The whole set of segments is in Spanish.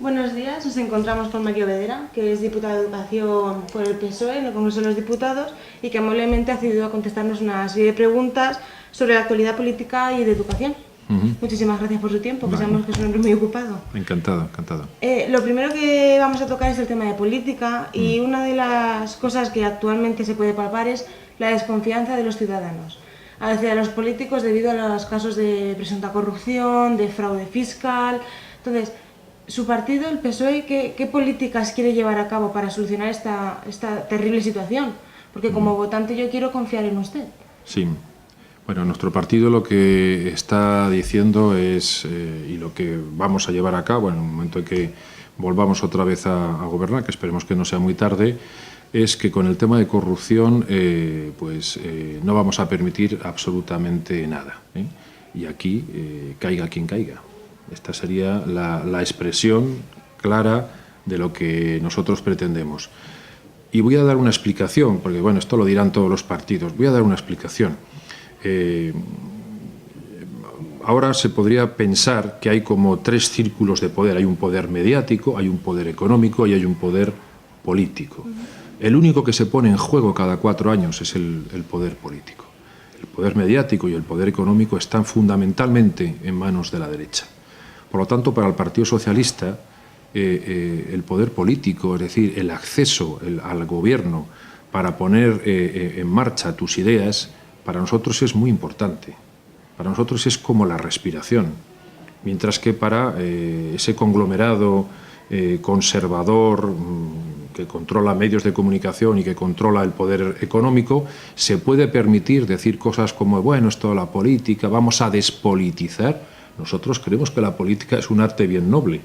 Buenos días, nos encontramos con Mario Vedera, que es diputado de Educación por el PSOE en el Congreso de los Diputados y que amablemente ha accedido a contestarnos una serie de preguntas sobre la actualidad política y de educación. Muchísimas gracias por su tiempo, que sabemos que es un hombre muy ocupado. Encantado, encantado. Lo primero que vamos a tocar es el tema de política y una de las cosas que actualmente se puede palpar es la desconfianza de los ciudadanos hacia los políticos debido a los casos de presunta corrupción, de fraude fiscal. Entonces, su partido, el PSOE, ¿qué políticas quiere llevar a cabo para solucionar esta terrible situación? Porque como votante yo quiero confiar en usted. Sí. Bueno, nuestro partido lo que está diciendo es, y lo que vamos a llevar a cabo en el momento en que volvamos otra vez a gobernar, que esperemos que no sea muy tarde, es que con el tema de corrupción no vamos a permitir absolutamente nada. Y aquí caiga quien caiga. Esta sería la expresión clara de lo que nosotros pretendemos. Y voy a dar una explicación, porque bueno, esto lo dirán todos los partidos. Voy a dar una explicación. Ahora se podría pensar que hay como tres círculos de poder. Hay un poder mediático, hay un poder económico y hay un poder político. El único que se pone en juego cada 4 años es el poder político. El poder mediático y el poder económico están fundamentalmente en manos de la derecha. Por lo tanto, para el Partido Socialista, el poder político, es decir, el acceso al gobierno para poner en marcha tus ideas, para nosotros es muy importante. Para nosotros es como la respiración. Mientras que para ese conglomerado conservador que controla medios de comunicación y que controla el poder económico, se puede permitir decir cosas como, bueno, esto de la política, vamos a despolitizar. Nosotros creemos que la política es un arte bien noble.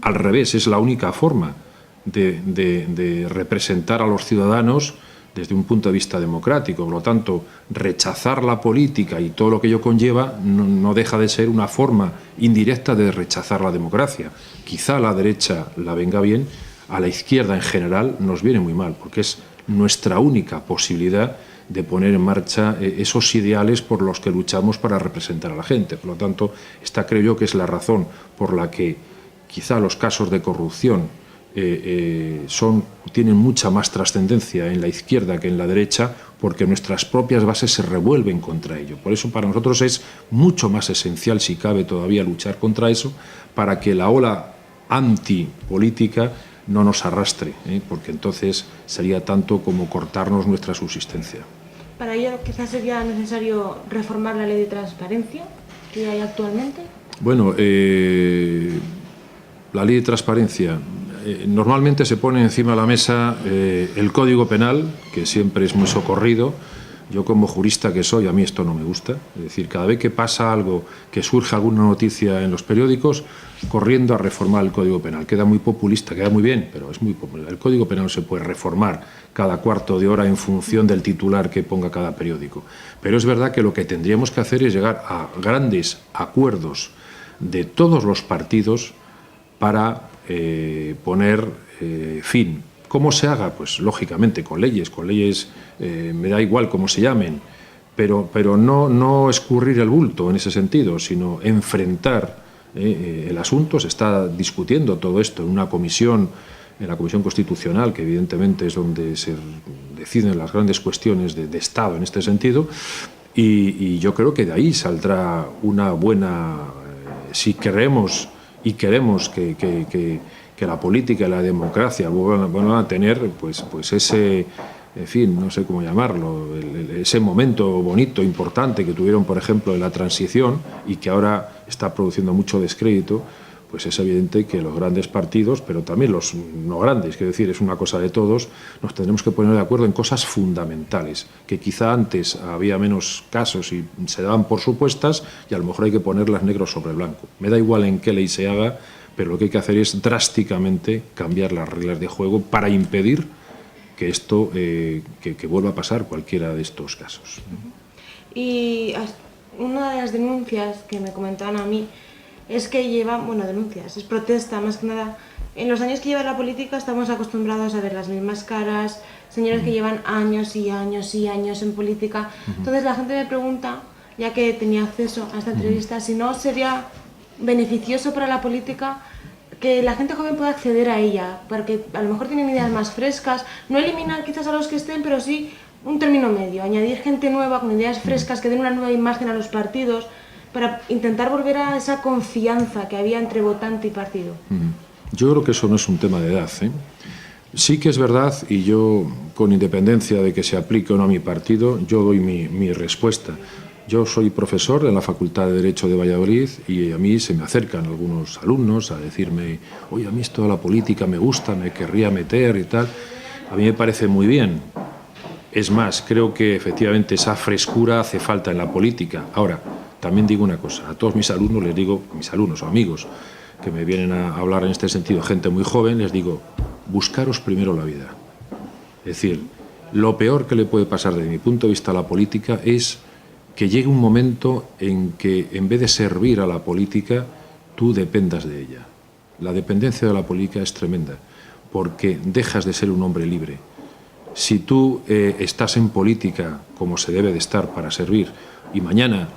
Al revés, es la única forma de representar a los ciudadanos desde un punto de vista democrático. Por lo tanto, rechazar la política y todo lo que ello conlleva no deja de ser una forma indirecta de rechazar la democracia. Quizá a la derecha la venga bien, a la izquierda en general nos viene muy mal, porque es nuestra única posibilidad de poner en marcha esos ideales por los que luchamos para representar a la gente. Por lo tanto, esta creo yo que es la razón por la que quizá los casos de corrupción tienen mucha más trascendencia en la izquierda que en la derecha, porque nuestras propias bases se revuelven contra ello. Por eso para nosotros es mucho más esencial, si cabe todavía, luchar contra eso, para que la ola antipolítica no nos arrastre, porque entonces sería tanto como cortarnos nuestra subsistencia. Para ello quizás sería necesario reformar la ley de transparencia que hay actualmente. Bueno, la ley de transparencia, normalmente se pone encima de la mesa el Código Penal, que siempre es muy socorrido. Yo como jurista que soy, a mí esto no me gusta. Es decir, cada vez que pasa algo, que surge alguna noticia en los periódicos, corriendo a reformar el Código Penal. Queda muy populista, queda muy bien, pero es muy popular. El Código Penal no se puede reformar cada cuarto de hora en función del titular que ponga cada periódico. Pero es verdad que lo que tendríamos que hacer es llegar a grandes acuerdos de todos los partidos para poner fin. ¿Cómo se haga? Pues lógicamente con leyes me da igual cómo se llamen, pero no escurrir el bulto en ese sentido, sino enfrentar el asunto. Se está discutiendo todo esto en una comisión, en la Comisión Constitucional, que evidentemente es donde se deciden las grandes cuestiones de Estado en este sentido, y yo creo que de ahí saldrá una buena, si queremos que la política y la democracia vuelvan a tener pues ese, en fin, no sé cómo llamarlo, ese momento bonito, importante que tuvieron, por ejemplo, en la transición y que ahora está produciendo mucho descrédito, pues es evidente que los grandes partidos, pero también los no grandes, quiero decir, es una cosa de todos, nos tendremos que poner de acuerdo en cosas fundamentales, que quizá antes había menos casos y se daban por supuestas y a lo mejor hay que ponerlas negro sobre blanco. Me da igual en qué ley se haga, pero lo que hay que hacer es drásticamente cambiar las reglas de juego para impedir que esto que vuelva a pasar cualquiera de estos casos. Y una de las denuncias que me comentaban a mí es que denuncias, es protesta más que nada. En los años que lleva la política estamos acostumbrados a ver las mismas caras, señores que llevan años y años y años en política. Entonces la gente me pregunta, ya que tenía acceso a esta entrevista, si no sería beneficioso para la política que la gente joven pueda acceder a ella, porque a lo mejor tienen ideas más frescas, no eliminar quizás a los que estén, pero sí un término medio, añadir gente nueva con ideas frescas que den una nueva imagen a los partidos para intentar volver a esa confianza que había entre votante y partido. Yo creo que eso no es un tema de edad, ¿eh? Sí que es verdad, y yo, con independencia de que se aplique o no a mi partido, yo doy mi respuesta. Yo soy profesor en la Facultad de Derecho de Valladolid y a mí se me acercan algunos alumnos a decirme, oye, a mí esto de la política me gusta, me querría meter y tal. A mí me parece muy bien. Es más, creo que efectivamente esa frescura hace falta en la política. Ahora, también digo una cosa, a todos mis alumnos les digo, mis alumnos o amigos que me vienen a hablar en este sentido, gente muy joven, les digo, buscaros primero la vida. Es decir, lo peor que le puede pasar desde mi punto de vista a la política es que llegue un momento en que en vez de servir a la política, tú dependas de ella. La dependencia de la política es tremenda, porque dejas de ser un hombre libre. Si tú estás en política como se debe de estar para servir y mañana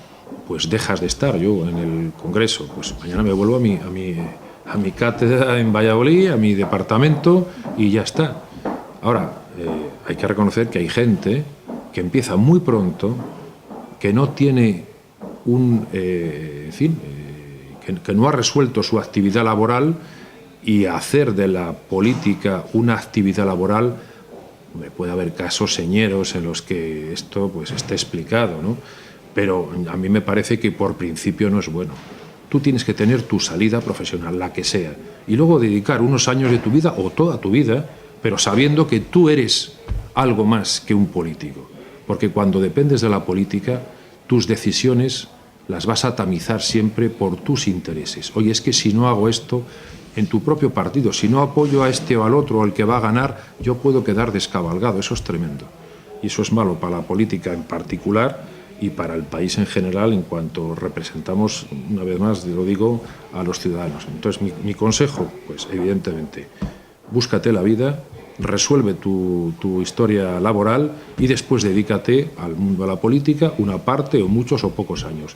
pues dejas de estar, yo en el Congreso, pues mañana me vuelvo a mi cátedra en Valladolid, a mi departamento y ya está. Ahora, hay que reconocer que hay gente que empieza muy pronto, que no tiene que no ha resuelto su actividad laboral, y hacer de la política una actividad laboral, puede haber casos señeros en los que esto pues esté explicado, ¿no? Pero a mí me parece que por principio no es bueno. Tú tienes que tener tu salida profesional, la que sea, y luego dedicar unos años de tu vida o toda tu vida, pero sabiendo que tú eres algo más que un político. Porque cuando dependes de la política, tus decisiones las vas a tamizar siempre por tus intereses. Oye, es que si no hago esto en tu propio partido, si no apoyo a este o al otro, o al que va a ganar, yo puedo quedar descabalgado. Eso es tremendo. Y eso es malo para la política en particular y para el país en general, en cuanto representamos, una vez más lo digo, a los ciudadanos. Entonces, mi consejo, pues evidentemente, búscate la vida, resuelve tu historia laboral y después dedícate al mundo de la política, una parte o muchos o pocos años.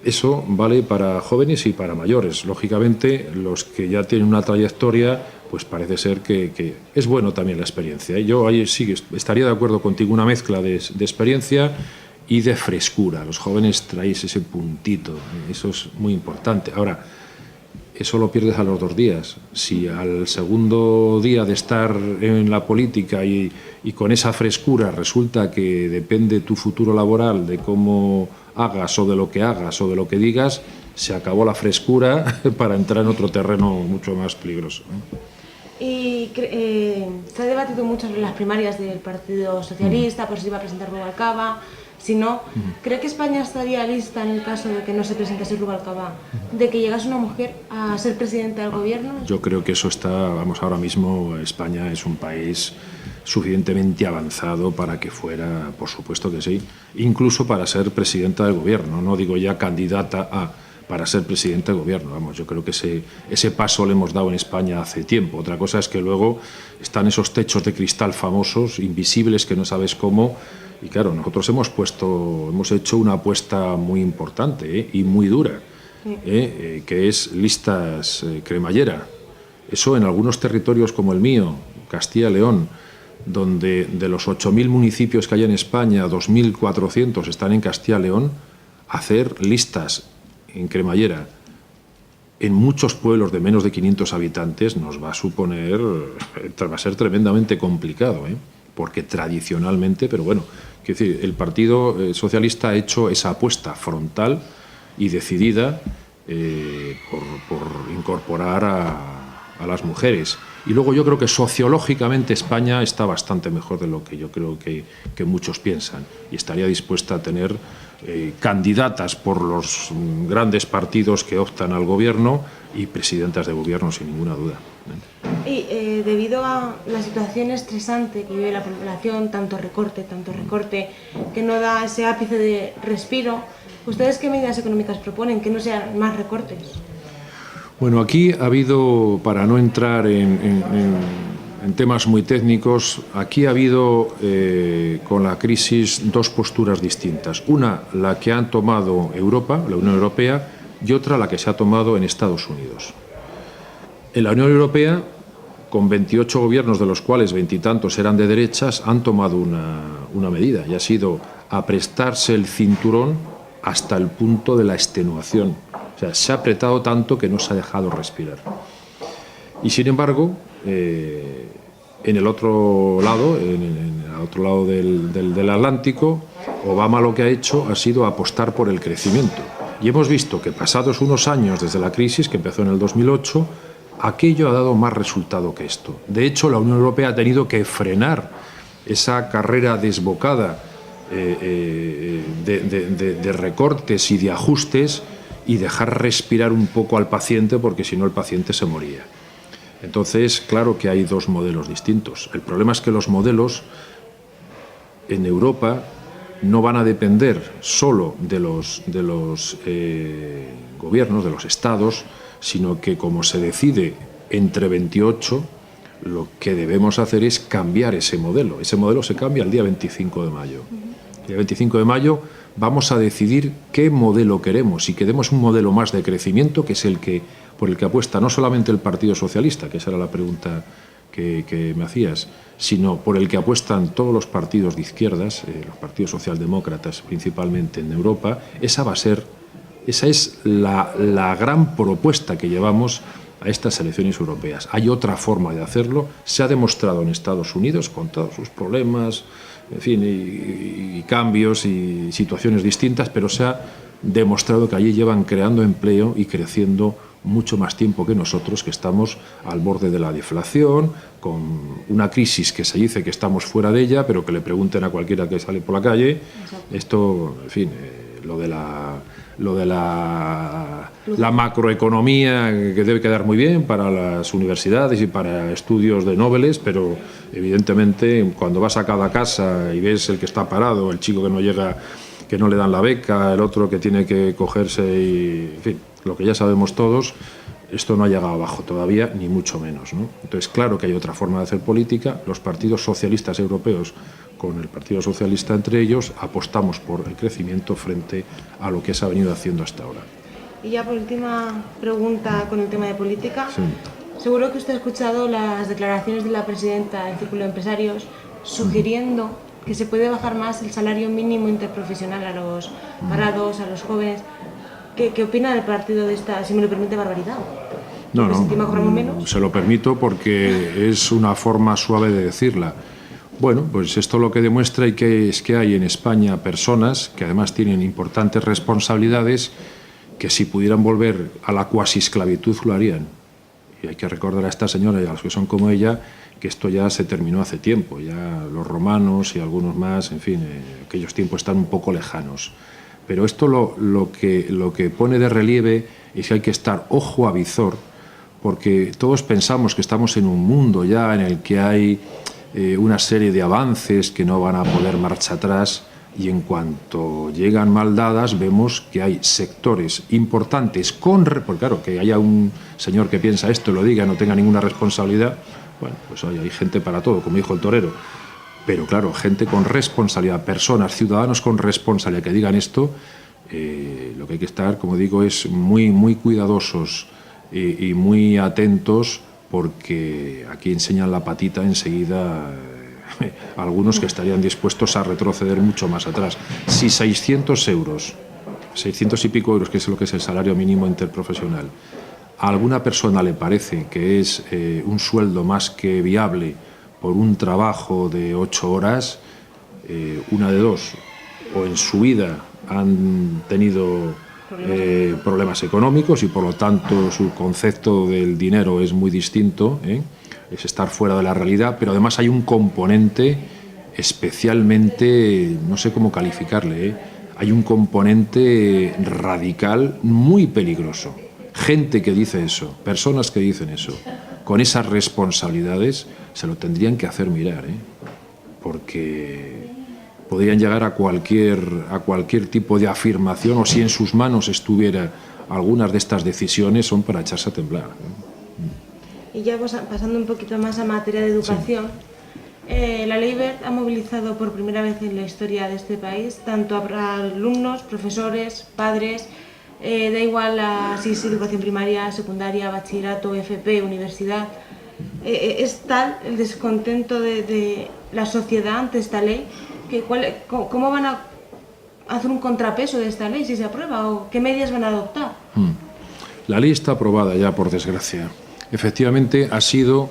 Eso vale para jóvenes y para mayores. Lógicamente, los que ya tienen una trayectoria, pues parece ser que es bueno también la experiencia. Yo ahí sí estaría de acuerdo contigo, una mezcla de experiencia y de frescura. Los jóvenes traéis ese puntito, eso es muy importante. Ahora, eso lo pierdes a los 2 días. Si al segundo día de estar en la política y con esa frescura resulta que depende tu futuro laboral de cómo hagas o de lo que hagas o de lo que digas, se acabó la frescura para entrar en otro terreno mucho más peligroso, ¿no? Y se ha debatido mucho sobre las primarias del Partido Socialista, por si iba a presentar Rubalcaba. Si no, ¿cree que España estaría lista en el caso de que no se presentase Rubalcaba, de que llegase una mujer a ser presidenta del gobierno? Yo creo que eso está, vamos, ahora mismo España es un país suficientemente avanzado para que fuera, por supuesto que sí, incluso para ser presidenta del gobierno, no digo ya candidata para ser presidenta del gobierno. Vamos, yo creo que ese paso lo hemos dado en España hace tiempo. Otra cosa es que luego están esos techos de cristal famosos, invisibles, que no sabes cómo. Y claro, nosotros hemos hecho una apuesta muy importante y muy dura, que es listas cremallera. Eso en algunos territorios como el mío, Castilla y León, donde de los 8.000 municipios que hay en España, 2.400 están en Castilla y León, hacer listas en cremallera en muchos pueblos de menos de 500 habitantes nos va a suponer, va a ser tremendamente complicado, porque tradicionalmente, pero bueno, quiero decir, el Partido Socialista ha hecho esa apuesta frontal y decidida por incorporar a las mujeres. Y luego yo creo que sociológicamente España está bastante mejor de lo que yo creo que muchos piensan, y estaría dispuesta a tener candidatas por los grandes partidos que optan al gobierno y presidentas de gobierno sin ninguna duda. Y debido a la situación estresante que vive la población, tanto recorte, que no da ese ápice de respiro, ¿ustedes qué medidas económicas proponen? Que no sean más recortes. Bueno, aquí ha habido, para no entrar en temas muy técnicos, aquí ha habido con la crisis 2 posturas distintas. Una, la que han tomado Europa, la Unión Europea, y otra, la que se ha tomado en Estados Unidos. En la Unión Europea, con 28 gobiernos, de los cuales 20 y tantos eran de derechas, han tomado una medida, y ha sido aprestarse el cinturón hasta el punto de la extenuación. O sea, se ha apretado tanto que no se ha dejado respirar. Y sin embargo, en el otro lado, del Atlántico, Obama lo que ha hecho ha sido apostar por el crecimiento. Y hemos visto que pasados unos años desde la crisis, que empezó en el 2008, aquello ha dado más resultado que esto. De hecho, la Unión Europea ha tenido que frenar esa carrera desbocada de recortes y de ajustes y dejar respirar un poco al paciente, porque si no el paciente se moría. Entonces, claro que hay dos modelos distintos. El problema es que los modelos en Europa no van a depender solo de los gobiernos, de los estados, sino que como se decide entre 28, lo que debemos hacer es cambiar ese modelo. Ese modelo se cambia el día 25 de mayo. El día 25 de mayo vamos a decidir qué modelo queremos, y queremos un modelo más de crecimiento, que es por el que apuesta no solamente el Partido Socialista, que esa era la pregunta que me hacías, sino por el que apuestan todos los partidos de izquierdas, los partidos socialdemócratas principalmente en Europa. Esa es la gran propuesta que llevamos a estas elecciones europeas. Hay otra forma de hacerlo, se ha demostrado en Estados Unidos, con todos sus problemas, en fin, y cambios y situaciones distintas, pero se ha demostrado que allí llevan creando empleo y creciendo mucho más tiempo que nosotros, que estamos al borde de la deflación, con una crisis que se dice que estamos fuera de ella, pero que le pregunten a cualquiera que sale por la calle. Esto, en fin, lo de la macroeconomía, que debe quedar muy bien para las universidades y para estudios de Nobeles, pero evidentemente cuando vas a cada casa y ves el que está parado, el chico que no llega, que no le dan la beca, el otro que tiene que cogerse, y en fin, lo que ya sabemos todos, esto no ha llegado abajo todavía, ni mucho menos, ¿no? Entonces, claro que hay otra forma de hacer política. Los partidos socialistas europeos, con el Partido Socialista entre ellos, apostamos por el crecimiento frente a lo que se ha venido haciendo hasta ahora. Y ya por última pregunta con el tema de política. Sí. Seguro que usted ha escuchado las declaraciones de la presidenta del Círculo de Empresarios sugiriendo que se puede bajar más el salario mínimo interprofesional a los parados, a los jóvenes. ¿Qué opina del partido de esta, si me lo permite, barbaridad? No, menos? Se lo permito porque es una forma suave de decirla. Bueno, pues esto lo que demuestra es que hay en España personas que además tienen importantes responsabilidades, que si pudieran volver a la cuasi esclavitud lo harían. Y hay que recordar a esta señora y a los que son como ella que esto ya se terminó hace tiempo. Ya los romanos y algunos más, en fin, aquellos tiempos están un poco lejanos. Pero esto lo que pone de relieve es que hay que estar ojo a visor, porque todos pensamos que estamos en un mundo ya en el que hay una serie de avances que no van a poder marcha atrás, y en cuanto llegan mal dadas vemos que hay sectores importantes porque claro, que haya un señor que piensa esto y lo diga, no tenga ninguna responsabilidad, bueno, pues hay gente para todo, como dijo el torero. Pero claro, gente con responsabilidad, personas, ciudadanos con responsabilidad que digan esto, lo que hay que estar, como digo, es muy, muy cuidadosos y muy atentos, porque aquí enseñan la patita enseguida algunos que estarían dispuestos a retroceder mucho más atrás. Si 600 y pico euros, que es lo que es el salario mínimo interprofesional, a alguna persona le parece que es un sueldo más que viable por un trabajo de 8 horas, una de dos: o en su vida han tenido problemas económicos y por lo tanto su concepto del dinero es muy distinto, es estar fuera de la realidad, pero además hay un componente especialmente, no sé cómo calificarle, hay un componente radical muy peligroso. Gente que dice eso, personas que dicen eso, con esas responsabilidades, se lo tendrían que hacer mirar, porque podrían llegar a cualquier tipo de afirmación, o si en sus manos estuviera algunas de estas decisiones, son para echarse a temblar. Y ya pasando un poquito más a materia de educación, sí. La Ley Wert ha movilizado por primera vez en la historia de este país tanto a alumnos, profesores, padres, da igual si es educación primaria, secundaria, bachillerato, FP, universidad. Es tal el descontento de la sociedad ante esta ley que ¿cómo van a hacer un contrapeso de esta ley si se aprueba o qué medidas van a adoptar? La ley está aprobada ya, por desgracia. Efectivamente ha sido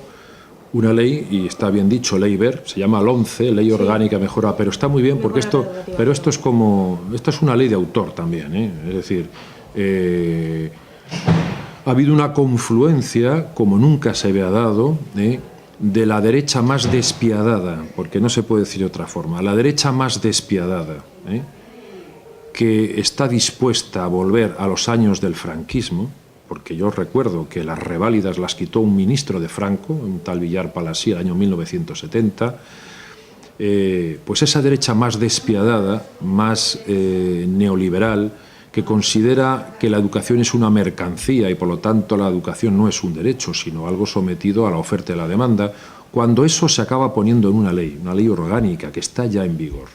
una ley, y está bien dicho, ley Wert, se llama LOMCE, Ley Orgánica Mejora, pero está muy bien porque esto es una ley de autor también, ¿eh? Es decir, ha habido una confluencia, como nunca se había dado, de la derecha más despiadada, porque no se puede decir de otra forma, la derecha más despiadada, que está dispuesta a volver a los años del franquismo, porque yo recuerdo que las reválidas las quitó un ministro de Franco, un tal Villar Palasí, el año 1970, pues esa derecha más despiadada, más neoliberal, que considera que la educación es una mercancía y por lo tanto la educación no es un derecho, sino algo sometido a la oferta y la demanda, cuando eso se acaba poniendo en una ley orgánica que está ya en vigor.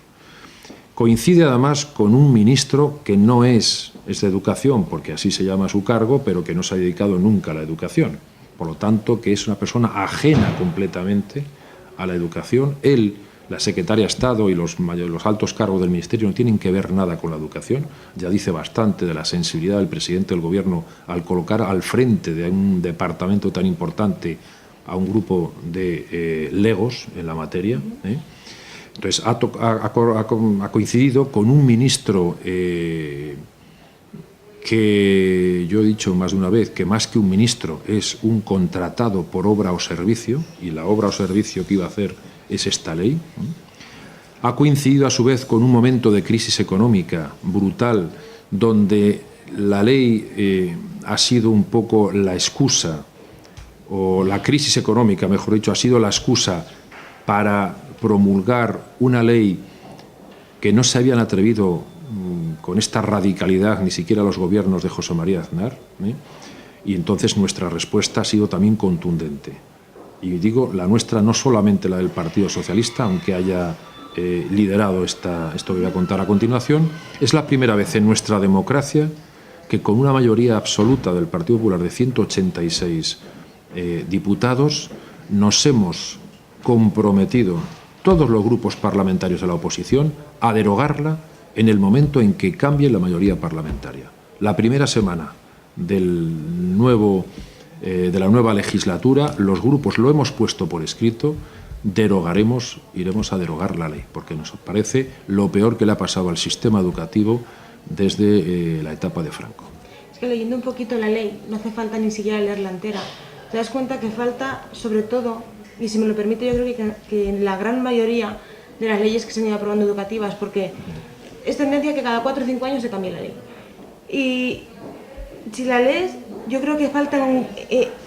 Coincide además con un ministro que no es de educación, porque así se llama su cargo, pero que no se ha dedicado nunca a la educación. Por lo tanto, que es una persona ajena completamente a la educación. Él, la secretaria de Estado y los altos cargos del ministerio no tienen que ver nada con la educación. Ya dice bastante de la sensibilidad del presidente del Gobierno al colocar al frente de un departamento tan importante a un grupo de legos en la materia, Entonces, ha coincidido con un ministro que yo he dicho más de una vez que más que un ministro es un contratado por obra o servicio, y la obra o servicio que iba a hacer es esta ley. Ha coincidido a su vez con un momento de crisis económica brutal, donde la ley ha sido un poco la excusa, o la crisis económica, mejor dicho, ha sido la excusa para promulgar una ley que no se habían atrevido con esta radicalidad ni siquiera los gobiernos de José María Aznar, y entonces nuestra respuesta ha sido también contundente. Y digo, la nuestra, no solamente la del Partido Socialista, aunque haya liderado esto que voy a contar a continuación, es la primera vez en nuestra democracia que con una mayoría absoluta del Partido Popular de 186 diputados nos hemos comprometido todos los grupos parlamentarios de la oposición a derogarla en el momento en que cambie la mayoría parlamentaria. La primera semana de la nueva legislatura, los grupos lo hemos puesto por escrito, iremos a derogar la ley, porque nos parece lo peor que le ha pasado al sistema educativo desde la etapa de Franco. Es que leyendo un poquito la ley, no hace falta ni siquiera leerla entera. Te das cuenta que falta, sobre todo, y si me lo permite, yo creo que en la gran mayoría de las leyes que se han ido aprobando educativas, porque es tendencia que cada 4 o 5 años se cambie la ley. Y si la lees, yo creo que falta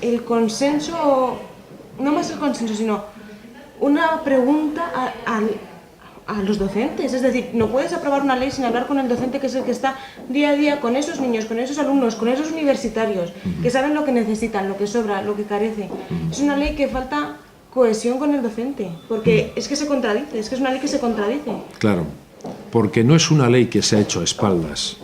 el consenso, no más el consenso, sino una pregunta a los docentes. Es decir, no puedes aprobar una ley sin hablar con el docente, que es el que está día a día con esos niños, con esos alumnos, con esos universitarios, que saben lo que necesitan, lo que sobra, lo que carece. Es una ley que falta cohesión con el docente, porque es que se contradice, es que es una ley que se contradice. Claro, porque no es una ley que se ha hecho a espaldas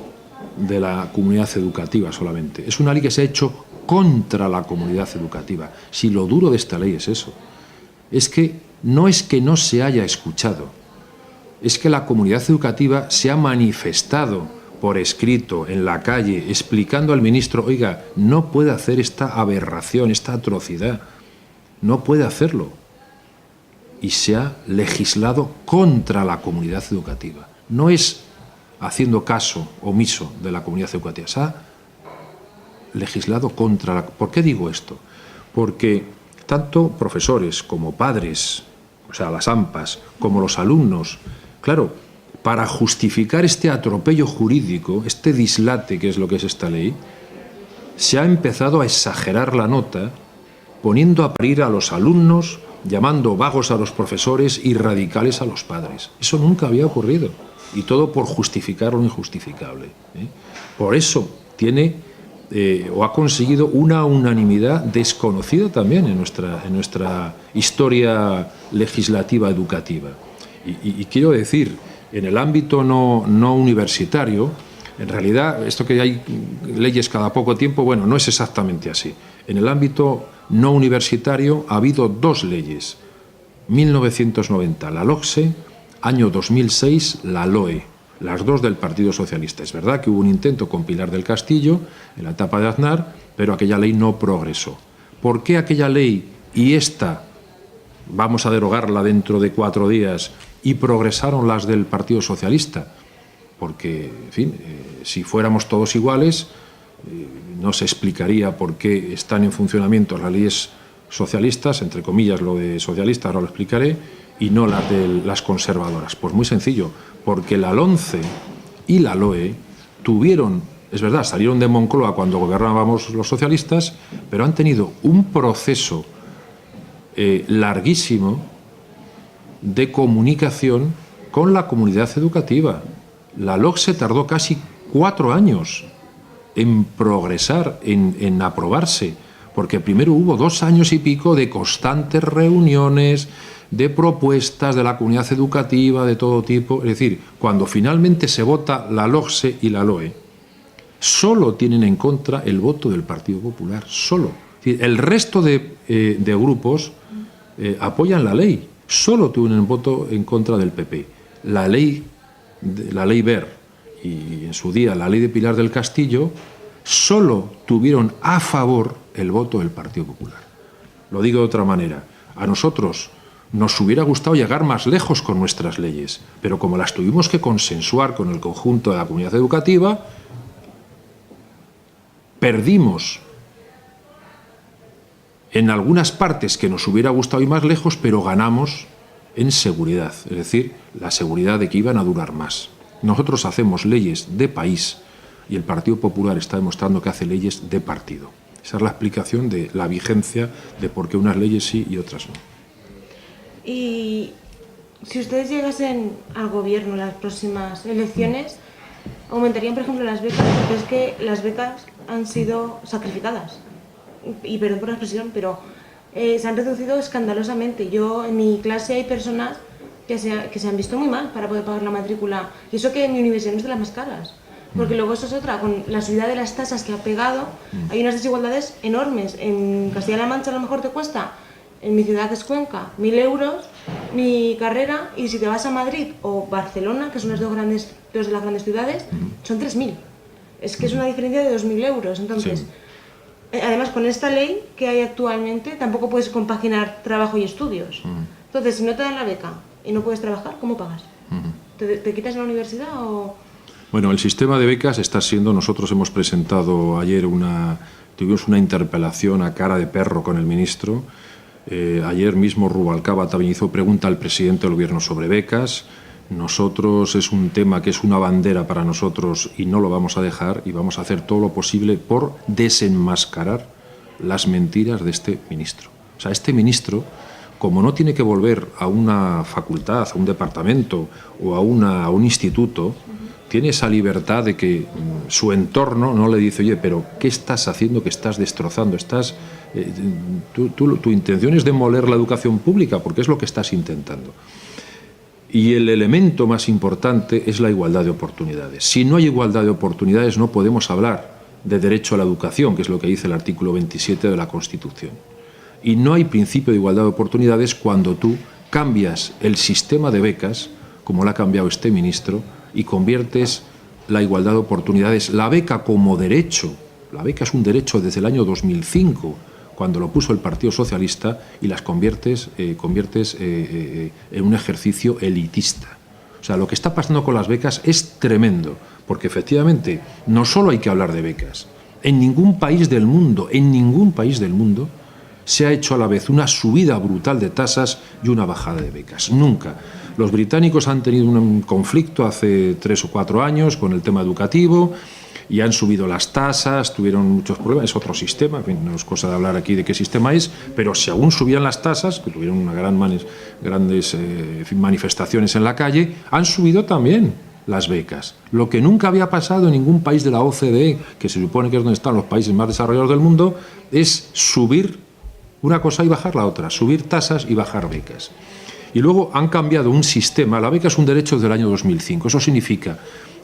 de la comunidad educativa solamente, es una ley que se ha hecho contra la comunidad educativa. Si lo duro de esta ley es eso, es que no se haya escuchado, es que la comunidad educativa se ha manifestado por escrito, en la calle, explicando al ministro, oiga, no puede hacer esta aberración, esta atrocidad, no puede hacerlo. Y se ha legislado contra la comunidad educativa. No es haciendo caso omiso de la comunidad educativa, se ha legislado contra la... ¿Por qué digo esto? Porque tanto profesores como padres, o sea, las AMPAs, como los alumnos, claro, para justificar este atropello jurídico, este dislate que es lo que es esta ley, se ha empezado a exagerar la nota, poniendo a parir a los alumnos, llamando vagos a los profesores y radicales a los padres. Eso nunca había ocurrido, y todo por justificar lo injustificable. Por eso tiene o ha conseguido una unanimidad desconocida también en nuestra historia legislativa educativa. Y quiero decir, en el ámbito no universitario, En realidad, esto que hay leyes cada poco tiempo, bueno, no es exactamente así. En el ámbito no universitario ha habido 2 leyes. 1990, la LOCSE, año 2006, la LOE, las 2 del Partido Socialista. Es verdad que hubo un intento con Pilar del Castillo en la etapa de Aznar, pero aquella ley no progresó. ¿Por qué aquella ley y esta vamos a derogarla dentro de 4 días y progresaron las del Partido Socialista? Porque, en fin, si fuéramos todos iguales, no se explicaría por qué están en funcionamiento las leyes socialistas, entre comillas lo de socialista, ahora lo explicaré, y no las de las conservadoras. Pues muy sencillo, porque la LONCE y la LOE tuvieron, es verdad, salieron de Moncloa cuando gobernábamos los socialistas, pero han tenido un proceso larguísimo de comunicación con la comunidad educativa. La LOCSE tardó casi 4 años en progresar, en aprobarse, porque primero hubo 2 años y pico de constantes reuniones, de propuestas de la comunidad educativa de todo tipo. Es decir, cuando finalmente se vota la LOCSE y la LOE, solo tienen en contra el voto del Partido Popular, solo. Es decir, el resto de grupos apoyan la ley, solo tuvieron voto en contra del PP. La ley Wert y en su día la ley de Pilar del Castillo solo tuvieron a favor el voto del Partido Popular. Lo digo de otra manera, a nosotros nos hubiera gustado llegar más lejos con nuestras leyes, pero como las tuvimos que consensuar con el conjunto de la comunidad educativa, perdimos en algunas partes que nos hubiera gustado ir más lejos, pero ganamos en seguridad, es decir, la seguridad de que iban a durar más. Nosotros hacemos leyes de país y el Partido Popular está demostrando que hace leyes de partido. Esa es la explicación de la vigencia de por qué unas leyes sí y otras no. Y si ustedes llegasen al gobierno en las próximas elecciones, aumentarían, por ejemplo, las becas, porque es que las becas han sido sacrificadas. Y perdón por la expresión, pero se han reducido escandalosamente. Yo, en mi clase hay personas que se han visto muy mal para poder pagar la matrícula. Y eso que mi universidad no es de las más caras. Porque luego eso es otra, con la subida de las tasas que ha pegado, hay unas desigualdades enormes. En Castilla-La Mancha a lo mejor te cuesta, en mi ciudad que es Cuenca, 1.000 euros mi carrera, y si te vas a Madrid o Barcelona, que son las dos de las grandes ciudades, son 3.000. Es que es una diferencia de 2.000 euros. Entonces, además con esta ley que hay actualmente, tampoco puedes compaginar trabajo y estudios. Entonces, si no te dan la beca y no puedes trabajar, ¿cómo pagas? ¿Te quitas la universidad o...? Bueno, el sistema de becas está siendo, nosotros hemos presentado ayer tuvimos una interpelación a cara de perro con el ministro. Ayer mismo Rubalcaba también hizo pregunta al presidente del gobierno sobre becas. Nosotros es un tema que es una bandera para nosotros y no lo vamos a dejar, y vamos a hacer todo lo posible por desenmascarar las mentiras de este ministro. O sea, este ministro, como no tiene que volver a una facultad, a un departamento o a un instituto, tiene esa libertad de que su entorno no le dice, oye, pero ¿qué estás haciendo? Que estás destrozando, tu intención es demoler la educación pública, porque es lo que estás intentando. Y el elemento más importante es la igualdad de oportunidades. Si no hay igualdad de oportunidades, no podemos hablar de derecho a la educación, que es lo que dice el artículo 27 de la Constitución. Y no hay principio de igualdad de oportunidades cuando tú cambias el sistema de becas, como lo ha cambiado este ministro, y conviertes la igualdad de oportunidades, la beca como derecho. La beca es un derecho desde el año 2005, cuando lo puso el Partido Socialista, y las conviertes en un ejercicio elitista. O sea, lo que está pasando con las becas es tremendo, porque efectivamente no solo hay que hablar de becas. En ningún país del mundo, se ha hecho a la vez una subida brutal de tasas y una bajada de becas. Nunca. Los británicos han tenido un conflicto hace 3 o 4 años con el tema educativo y han subido las tasas, tuvieron muchos problemas, es otro sistema, en fin, no es cosa de hablar aquí de qué sistema es, pero si aún subían las tasas, que tuvieron grandes manifestaciones en la calle, han subido también las becas. Lo que nunca había pasado en ningún país de la OCDE, que se supone que es donde están los países más desarrollados del mundo, es subir una cosa y bajar la otra, subir tasas y bajar becas. Y luego han cambiado un sistema, la beca es un derecho desde el año 2005, eso significa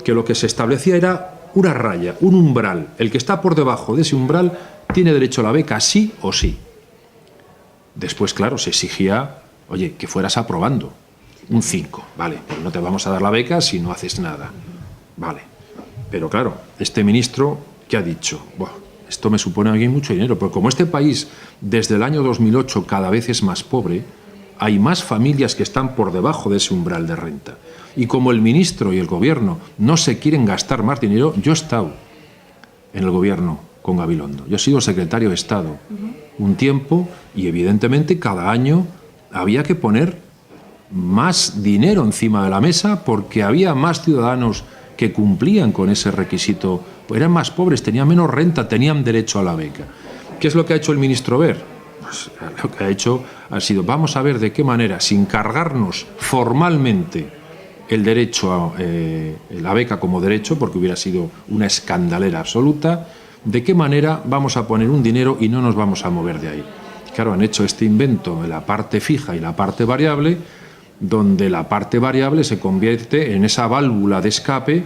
que lo que se establecía era una raya, un umbral. El que está por debajo de ese umbral tiene derecho a la beca sí o sí. Después, claro, se exigía, oye, que fueras aprobando. Un 5, vale, pero no te vamos a dar la beca si no haces nada. Vale. Pero claro, este ministro, ¿qué ha dicho? Buah, esto me supone aquí mucho dinero, porque como este país desde el año 2008 cada vez es más pobre, hay más familias que están por debajo de ese umbral de renta. Y como el ministro y el gobierno no se quieren gastar más dinero, yo he estado en el gobierno con Gabilondo. Yo he sido secretario de Estado un tiempo y evidentemente cada año había que poner más dinero encima de la mesa porque había más ciudadanos que cumplían con ese requisito. Eran más pobres, tenían menos renta, tenían derecho a la beca. ¿Qué es lo que ha hecho el ministro Wert? Pues lo que ha hecho ha sido, vamos a ver de qué manera, sin cargarnos formalmente el derecho a la beca como derecho, porque hubiera sido una escandalera absoluta, de qué manera vamos a poner un dinero y no nos vamos a mover de ahí. Claro, han hecho este invento de la parte fija y la parte variable, donde la parte variable se convierte en esa válvula de escape,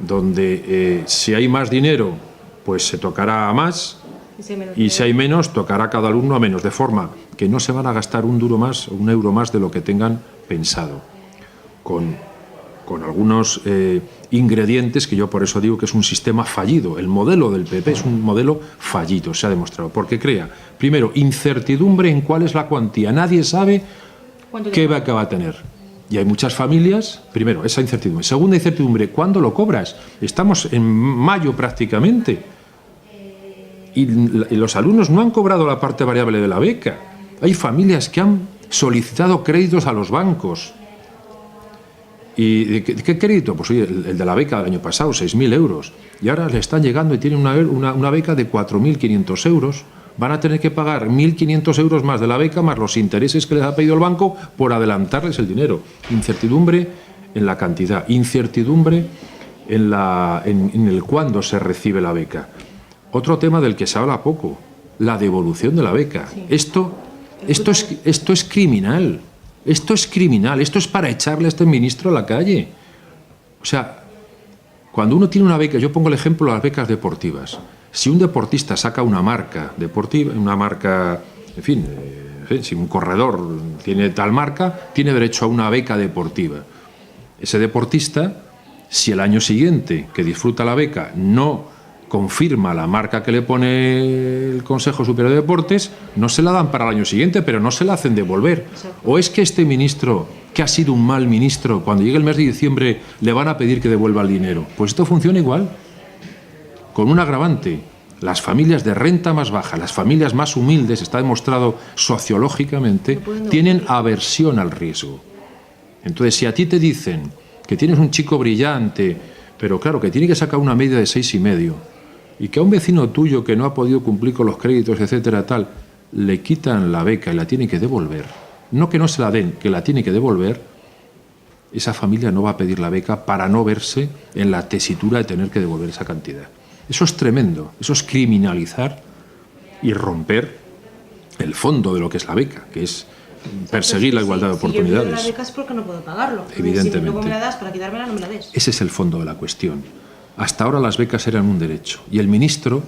donde si hay más dinero, pues se tocará a más, y si hay menos, tocará a cada alumno a menos, de forma que no se van a gastar un duro más o un euro más de lo que tengan pensado, con algunos ingredientes que yo por eso digo que es un sistema fallido. El modelo del PP es un modelo fallido, se ha demostrado, porque crea, primero, incertidumbre en cuál es la cuantía. Nadie sabe qué beca va a tener. Y hay muchas familias, primero, esa incertidumbre. Segunda incertidumbre, ¿cuándo lo cobras? Estamos en mayo prácticamente. Y los alumnos no han cobrado la parte variable de la beca. Hay familias que han solicitado créditos a los bancos. ¿Y qué crédito? Pues oye, el de la beca del año pasado, 6.000 euros. Y ahora le están llegando y tienen una beca de 4.500 euros. Van a tener que pagar 1.500 euros más de la beca, más los intereses que les ha pedido el banco por adelantarles el dinero. Incertidumbre en la cantidad, incertidumbre en el cuándo se recibe la beca. Otro tema del que se habla poco, la devolución de la beca. Sí. Esto es criminal. Esto es criminal. Esto es para echarle a este ministro a la calle. O sea, cuando uno tiene una beca, yo pongo el ejemplo de las becas deportivas. Si un deportista saca una marca deportiva, una marca, en fin, si un corredor tiene tal marca, tiene derecho a una beca deportiva. Ese deportista, si el año siguiente que disfruta la beca no confirma la marca que le pone el Consejo Superior de Deportes, no se la dan para el año siguiente, pero no se la hacen devolver. ¿O es que este ministro, que ha sido un mal ministro, cuando llegue el mes de diciembre le van a pedir que devuelva el dinero? Pues esto funciona igual, con un agravante. Las familias de renta más baja, las familias más humildes, está demostrado sociológicamente, tienen aversión al riesgo. Entonces, si a ti te dicen que tienes un chico brillante, pero claro, que tiene que sacar una media de 6,5, y que a un vecino tuyo que no ha podido cumplir con los créditos, etcétera, tal, le quitan la beca y la tiene que devolver, no que no se la den, que la tiene que devolver, esa familia no va a pedir la beca para no verse en la tesitura de tener que devolver esa cantidad. Eso es tremendo, eso es criminalizar y romper el fondo de lo que es la beca, que es perseguir la igualdad de oportunidades. Si yo pido la beca es porque no puedo pagarlo. Evidentemente. Si luego me la das para quitármela, no me la des. Ese es el fondo de la cuestión. Hasta ahora las becas eran un derecho y el ministro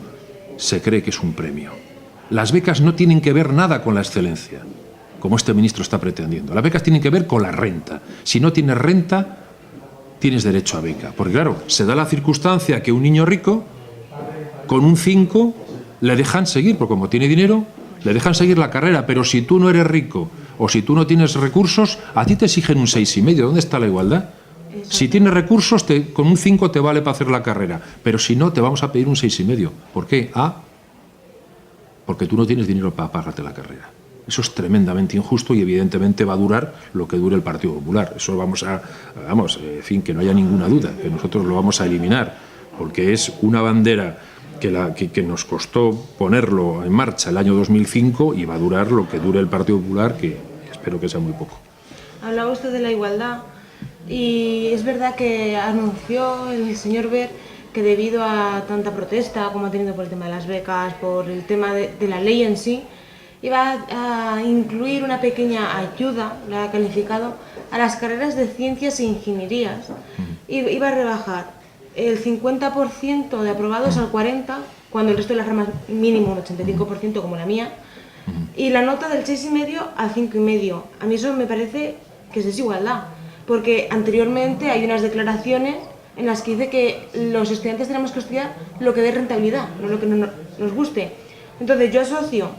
se cree que es un premio. Las becas no tienen que ver nada con la excelencia, como este ministro está pretendiendo. Las becas tienen que ver con la renta. Si no tienes renta, tienes derecho a beca. Porque claro, se da la circunstancia que un niño rico, con un 5, le dejan seguir, porque como tiene dinero, le dejan seguir la carrera. Pero si tú no eres rico o si tú no tienes recursos, a ti te exigen un 6,5. ¿Dónde está la igualdad? Si tienes recursos, con un 5 te vale para hacer la carrera. Pero si no, te vamos a pedir un 6,5. ¿Por qué? Porque tú no tienes dinero para pagarte la carrera. Eso es tremendamente injusto y evidentemente va a durar lo que dure el Partido Popular. Eso en fin, que no haya ninguna duda, que nosotros lo vamos a eliminar, porque es una bandera que nos costó ponerlo en marcha el año 2005 y va a durar lo que dure el Partido Popular, que espero que sea muy poco. Hablaba usted de la igualdad y es verdad que anunció el señor Wert que debido a tanta protesta como ha tenido por el tema de las becas, por el tema de la ley en sí, iba a incluir una pequeña ayuda, la ha calificado, a las carreras de ciencias e ingenierías. Iba a rebajar el 50% de aprobados al 40%, cuando el resto de las ramas mínimo un 85% como la mía, y la nota del 6,5 al 5,5. A mí eso me parece que es desigualdad, porque anteriormente hay unas declaraciones en las que dice que los estudiantes tenemos que estudiar lo que dé rentabilidad, no lo que nos guste. Entonces yo asocio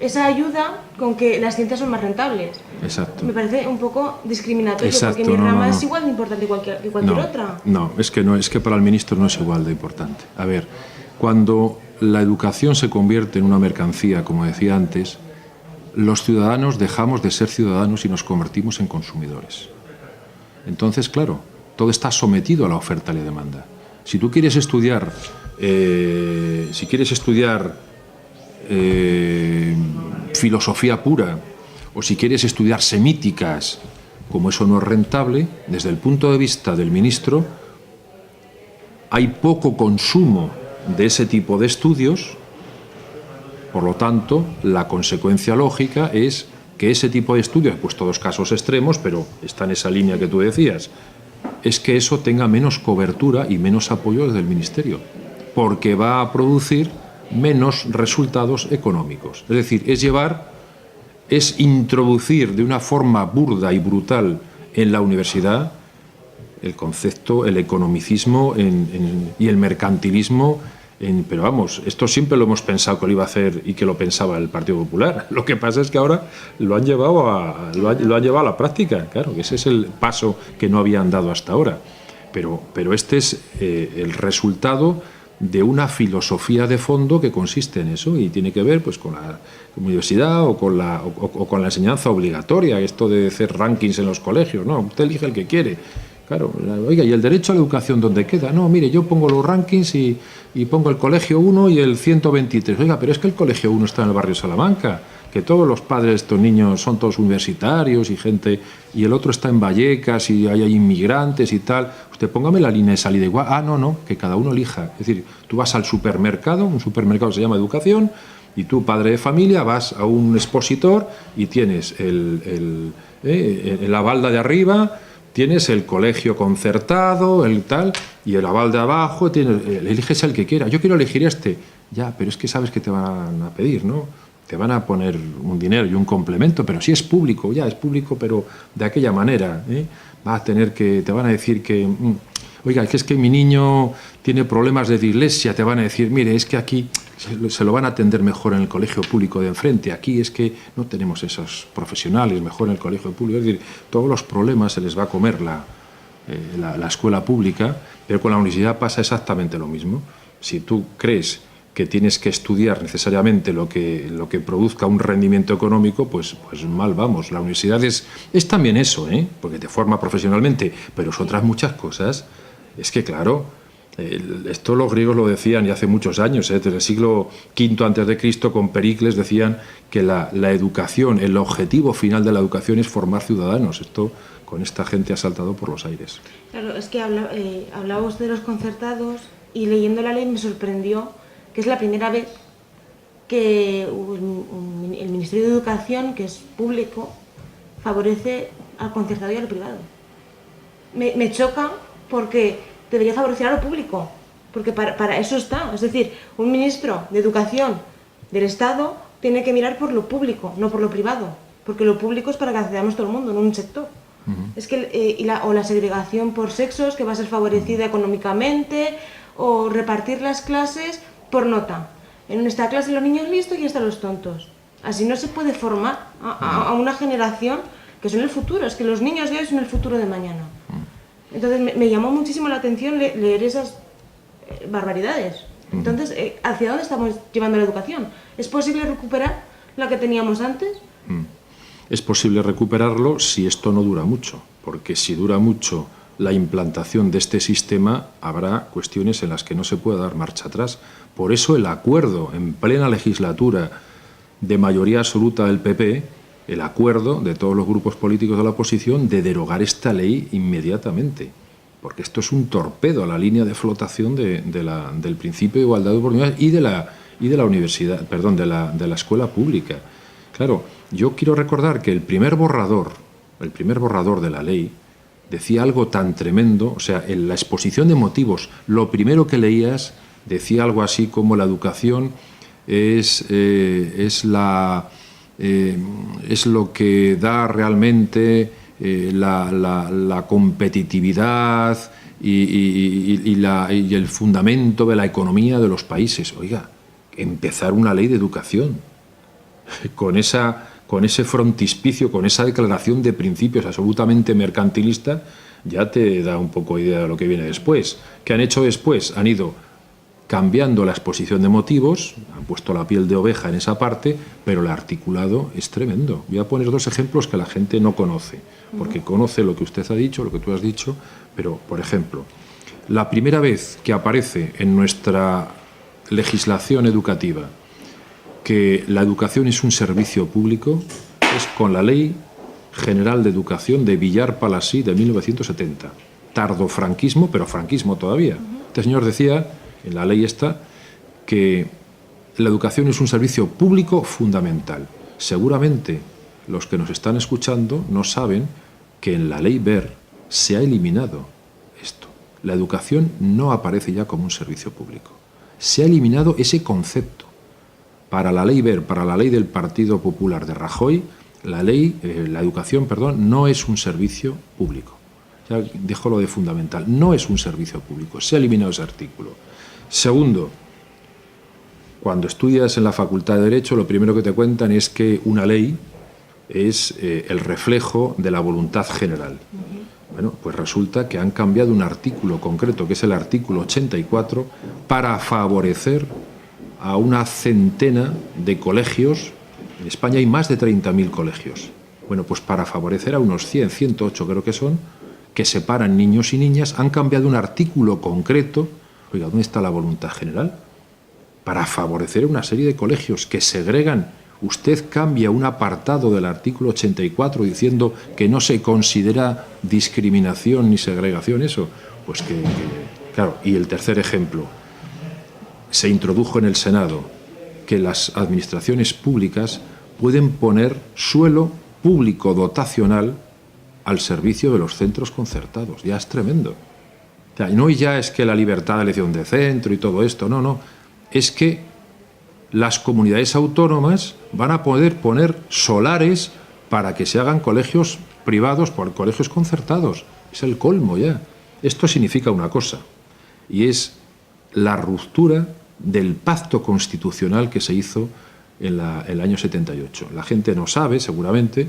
esa ayuda con que las ciencias son más rentables. Exacto. Me parece un poco discriminatorio. Exacto, porque mi rama no. es igual de importante que cualquier otra. No, es que para el ministro no es igual de importante. A ver, cuando la educación se convierte en una mercancía, como decía antes, los ciudadanos dejamos de ser ciudadanos y nos convertimos en consumidores. Entonces, claro, todo está sometido a la oferta y la demanda. Si tú quieres estudiar, filosofía pura, o si quieres estudiar semíticas, como eso no es rentable, desde el punto de vista del ministro, hay poco consumo de ese tipo de estudios. Por lo tanto, la consecuencia lógica es que ese tipo de estudios, pues todos casos extremos, pero está en esa línea que tú decías, es que eso tenga menos cobertura y menos apoyo desde el ministerio, porque va a producir menos resultados económicos. Es decir, es introducir de una forma burda y brutal en la universidad el concepto, el economicismo y el mercantilismo. Pero vamos, esto siempre lo hemos pensado que lo iba a hacer y que lo pensaba el Partido Popular. Lo que pasa es que ahora lo han llevado a la práctica. Claro, que ese es el paso que no habían dado hasta ahora. Pero este es el resultado de una filosofía de fondo que consiste en eso y tiene que ver pues con la universidad o con la enseñanza obligatoria, esto de hacer rankings en los colegios. No, usted elige el que quiere. Claro, oiga, ¿y el derecho a la educación dónde queda? No, mire, yo pongo los rankings y pongo el colegio 1 y el 123. Oiga, pero es que el colegio 1 está en el barrio Salamanca, que todos los padres de estos niños son todos universitarios y gente, y el otro está en Vallecas y hay inmigrantes y tal. Usted póngame la línea de salida igual. Ah, no, que cada uno elija. Es decir, tú vas al supermercado, un supermercado se llama educación, y tú, padre de familia, vas a un expositor y tienes en la balda de arriba tienes el colegio concertado, el tal, y en la balda de abajo eliges el que quiera. Yo quiero elegir este. Ya, pero es que sabes que te van a pedir, ¿no? Te van a poner un dinero y un complemento, pero si es público, ya es público, pero de aquella manera, ¿eh? Te van a decir que, oiga, es que mi niño tiene problemas de dislexia, te van a decir, mire, es que aquí se lo van a atender mejor en el colegio público de enfrente, aquí es que no tenemos esos profesionales, mejor en el colegio público. Es decir, todos los problemas se les va a comer la escuela pública, pero con la universidad pasa exactamente lo mismo. Si tú crees que tienes que estudiar necesariamente lo que produzca un rendimiento económico, pues mal vamos. La universidad es también eso, porque te forma profesionalmente, pero es otras muchas cosas. Es que, claro, esto los griegos lo decían ya hace muchos años, desde el siglo V a.C., con Pericles decían que la educación, el objetivo final de la educación es formar ciudadanos. Esto con esta gente ha saltado por los aires. Claro, es que hablaba usted de los concertados y leyendo la ley me sorprendió que es la primera vez que el Ministerio de Educación, que es público, favorece al concertado y al privado. Me choca porque debería favorecer a lo público, porque para eso está. Es decir, un ministro de Educación del Estado tiene que mirar por lo público, no por lo privado, porque lo público es para que accedamos todo el mundo, no un sector. Es que o la segregación por sexos, que va a ser favorecida económicamente, o repartir las clases por nota. En esta clase los niños listos y están los tontos. Así no se puede formar a una generación que son el futuro. Es que los niños de hoy son el futuro de mañana. Entonces me llamó muchísimo la atención leer esas barbaridades. Entonces, ¿hacia dónde estamos llevando la educación? ¿Es posible recuperar la que teníamos antes? Es posible recuperarlo si esto no dura mucho, porque si dura mucho la implantación de este sistema, habrá cuestiones en las que no se puede dar marcha atrás. Por eso el acuerdo en plena legislatura de mayoría absoluta del PP, el acuerdo de todos los grupos políticos de la oposición de derogar esta ley inmediatamente, porque esto es un torpedo a la línea de flotación del principio de igualdad de oportunidades y de la universidad, perdón, de la escuela pública. Claro, yo quiero recordar que el primer borrador de la ley decía algo tan tremendo, o sea, en la exposición de motivos, lo primero que leías decía algo así como la educación es lo que da realmente la competitividad y el fundamento de la economía de los países. Oiga, empezar una ley de educación con ese frontispicio, con esa declaración de principios absolutamente mercantilista, ya te da un poco idea de lo que viene después. ¿Qué han hecho después? Han ido cambiando la exposición de motivos, han puesto la piel de oveja en esa parte, pero el articulado es tremendo. Voy a poner dos ejemplos que la gente no conoce, porque conoce lo que usted ha dicho, lo que tú has dicho, pero, por ejemplo, la primera vez que aparece en nuestra legislación educativa que la educación es un servicio público es con la Ley General de Educación de Villar-Palasí de 1970. Tardofranquismo, pero franquismo todavía. Este señor decía, en la ley esta, que la educación es un servicio público fundamental. Seguramente los que nos están escuchando no saben que en la Ley Wert se ha eliminado esto. La educación no aparece ya como un servicio público. Se ha eliminado ese concepto. Para la Ley Wert, para la ley del Partido Popular de Rajoy, la educación, no es un servicio público. Ya dejo lo de fundamental. No es un servicio público. Se ha eliminado ese artículo. Segundo, cuando estudias en la Facultad de Derecho, lo primero que te cuentan es que una ley es el reflejo de la voluntad general. Bueno, pues resulta que han cambiado un artículo concreto, que es el artículo 84, para favorecer a una centena de colegios. En España hay más de 30.000 colegios. Bueno, pues para favorecer a unos 100, 108 creo que son, que separan niños y niñas, han cambiado un artículo concreto. Oiga, ¿dónde está la voluntad general? Para favorecer una serie de colegios que segregan. Usted cambia un apartado del artículo 84 diciendo que no se considera discriminación ni segregación, eso. Pues claro, y el tercer ejemplo. Se introdujo en el Senado que las administraciones públicas pueden poner suelo público dotacional al servicio de los centros concertados. Ya es tremendo. O sea, no ya es que la libertad de elección de centro y todo esto, no. Es que las comunidades autónomas van a poder poner solares para que se hagan colegios privados por colegios concertados. Es el colmo ya. Esto significa una cosa, y es la ruptura del pacto constitucional que se hizo en el año 78. La gente no sabe, seguramente,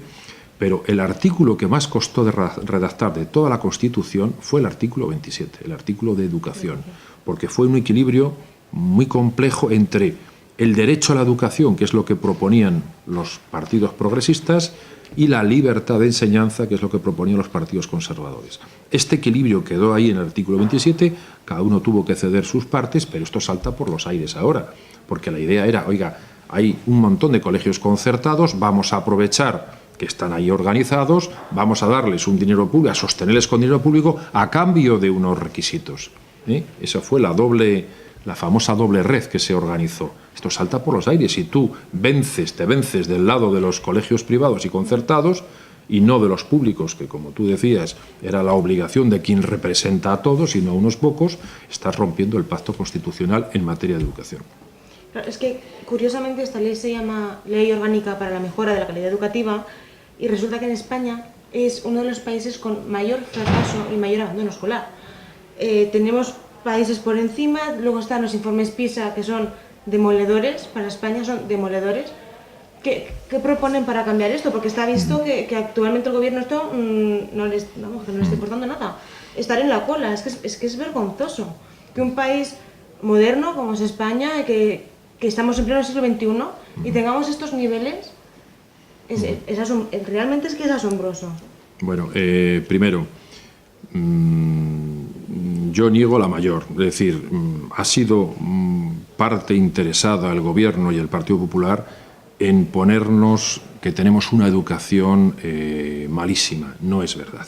pero el artículo que más costó de redactar de toda la Constitución fue el artículo 27, el artículo de educación, porque fue un equilibrio muy complejo entre el derecho a la educación, que es lo que proponían los partidos progresistas, y la libertad de enseñanza, que es lo que proponían los partidos conservadores. Este equilibrio quedó ahí en el artículo 27, cada uno tuvo que ceder sus partes, pero esto salta por los aires ahora, porque la idea era, oiga, hay un montón de colegios concertados, vamos a aprovechar que están ahí organizados, vamos a darles un dinero público, a sostenerles con dinero público a cambio de unos requisitos. Esa fue la famosa doble red que se organizó. Esto salta por los aires y tú te vences del lado de los colegios privados y concertados y no de los públicos, que como tú decías era la obligación de quien representa a todos y no a unos pocos. Estás rompiendo el pacto constitucional en materia de educación. Es que, curiosamente, esta ley se llama Ley Orgánica para la Mejora de la Calidad Educativa y resulta que en España es uno de los países con mayor fracaso y mayor abandono escolar. Tenemos países por encima, luego están los informes PISA, que son demoledores, para España son demoledores. ¿Qué proponen para cambiar esto? Porque está visto que actualmente el gobierno esto no le está importando nada. Estar en la cola, es que es vergonzoso que un país moderno como es España, que estamos en pleno siglo XXI y tengamos estos niveles, realmente es que es asombroso. Bueno, primero, yo niego la mayor, es decir, ha sido parte interesada el Gobierno y el Partido Popular en ponernos que tenemos una educación malísima. No es verdad,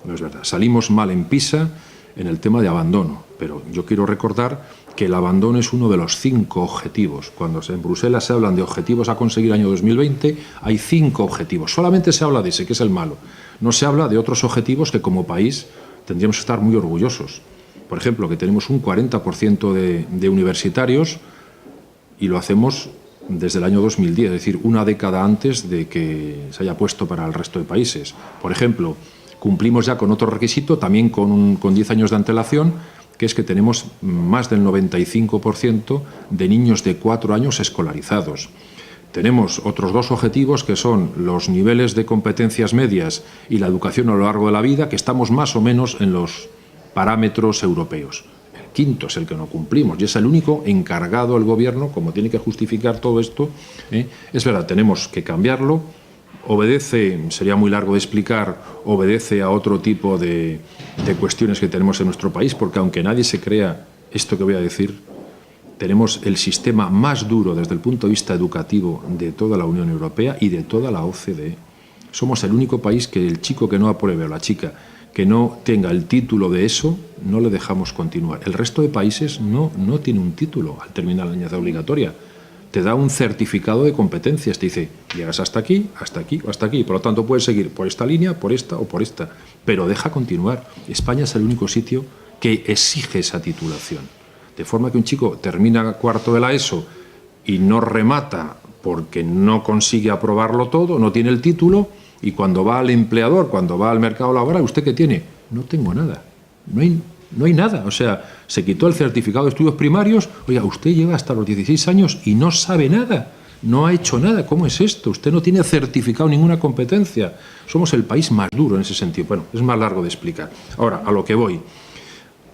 no es verdad. Salimos mal en PISA, en el tema de abandono. Pero yo quiero recordar que el abandono es uno de los 5 objetivos. Cuando en Bruselas se hablan de objetivos a conseguir el año 2020, hay 5 objetivos. Solamente se habla de ese, que es el malo. No se habla de otros objetivos que como país tendríamos que estar muy orgullosos. Por ejemplo, que tenemos un 40% de universitarios y lo hacemos desde el año 2010, es decir, una década antes de que se haya puesto para el resto de países. Por ejemplo, cumplimos ya con otro requisito, también con 10 años de antelación, que es que tenemos más del 95% de niños de 4 años escolarizados. Tenemos otros 2 objetivos, que son los niveles de competencias medias y la educación a lo largo de la vida, que estamos más o menos en los parámetros europeos. El quinto es el que no cumplimos y es el único encargado el gobierno, como tiene que justificar todo esto. Es verdad, tenemos que cambiarlo. Obedece, sería muy largo de explicar, obedece a otro tipo de cuestiones que tenemos en nuestro país, porque aunque nadie se crea esto que voy a decir, tenemos el sistema más duro desde el punto de vista educativo de toda la Unión Europea y de toda la OCDE. Somos el único país que el chico que no apruebe o la chica que no tenga el título de eso, no le dejamos continuar. El resto de países no tiene un título al terminar la enseñanza obligatoria. Te da un certificado de competencias, te dice, llegas hasta aquí o hasta aquí, por lo tanto puedes seguir por esta línea, por esta o por esta, pero deja continuar. España es el único sitio que exige esa titulación, de forma que un chico termina cuarto de la ESO y no remata porque no consigue aprobarlo todo, no tiene el título, y cuando va al empleador, cuando va al mercado laboral, ¿usted qué tiene? No tengo nada, no hay nada. O sea, se quitó el certificado de estudios primarios. Oiga, usted lleva hasta los 16 años y no sabe nada, no ha hecho nada. ¿Cómo es esto? Usted no tiene certificado ninguna competencia. Somos el país más duro en ese sentido. Bueno, es más largo de explicar. Ahora, a lo que voy.